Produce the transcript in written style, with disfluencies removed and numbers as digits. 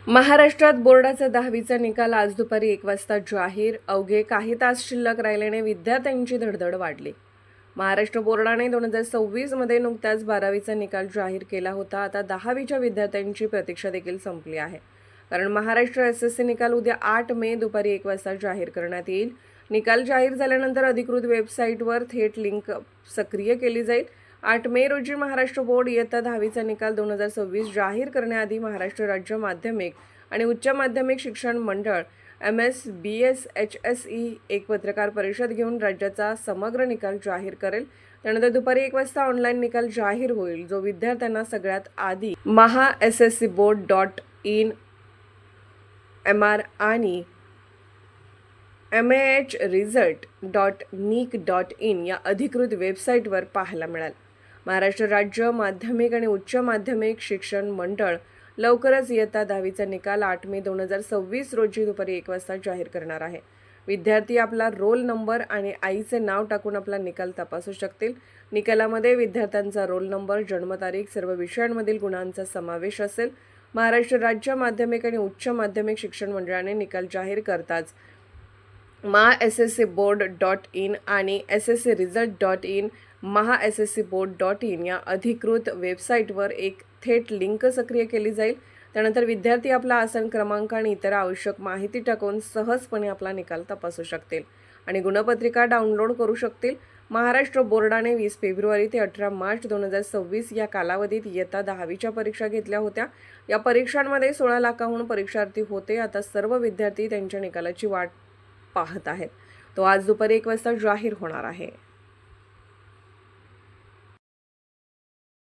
महाराष्ट्रात बोर्डाचा 10वीचा निकाल आज दुपारी 1 वाजता जाहीर. अवघे काही तास शिल्लक राहिल्याने विद्यार्थ्यांची धडधड वाढली. महाराष्ट्र बोर्डाने 2026 मध्ये नुकत्याच 12वीचा निकाल जाहीर केला होता. आता 10वीच्या विद्यार्थ्यांची प्रतीक्षा देखील संपली आहे. कारण महाराष्ट्र एसएससी निकाल उद्या 8 मे दुपारी 1 वाजता जाहीर करण्यात येईल. निकाल जाहीर झाल्यानंतर अधिकृत वेबसाईटवर थेट लिंक सक्रिय केली जाईल. 8 मे रोजी महाराष्ट्र बोर्ड इयत्ता 10वीचा निकाल 2026 जाहीर करण्याआधी महाराष्ट्र राज्य माध्यमिक आणि उच्च माध्यमिक शिक्षण मंडळ MSBSHSE एक पत्रकार परिषद घेऊन राज्याचा समग्र निकाल जाहीर करेल. त्यानंतर दुपारी 1 वाजता ऑनलाईन निकाल जाहीर होईल, जो विद्यार्थ्यांना सगळ्यात आधी mahasscboard.in, MR आणि mahresult.nic.in या अधिकृत वेबसाईटवर पाहायला मिळेल. महाराष्ट्र राज्य माध्यमिक आणि उच्च माध्यमिक शिक्षण मंडळ लवकरच इयत्ता 10वीचा निकाल 8 मे 2026 रोजी दुपारी 1 वाजता जाहीर करणार आहे. विद्यार्थी आपला रोल नंबर आणि आईचे नाव टाकून आपला निकाल तपासू शकतील. निकालामध्ये विद्यार्थ्यांचा रोल नंबर, जन्मतारीख, सर्व विषयांमधील गुणांचा समावेश असेल. महाराष्ट्र राज्य माध्यमिक आणि उच्च माध्यमिक शिक्षण मंडळाने निकाल जाहीर करताच mahasscboard.in आणि sscresult.in, mahasscboard.in या अधिकृत वेबसाईटवर एक थेट लिंक सक्रिय केली जाईल. त्यानंतर विद्यार्थी आपला आसन क्रमांक आणि इतर आवश्यक माहिती टाकून सहजपणे आपला निकाल तपासू शकतील आणि गुणपत्रिका डाउनलोड करू शकतील. महाराष्ट्र बोर्डाने 20 फेब्रुवारी ते 18 मार्च 2026 या कालावधीत इयत्ता 10वीच्या परीक्षा घेतल्या होत्या. या परीक्षांमध्ये 16 लाखांहून परीक्षार्थी होते. आता सर्व विद्यार्थी त्यांच्या निकालाची वाट पाहत आहेत. तो आज दुपारी 1 वाजता जाहीर होणार आहे.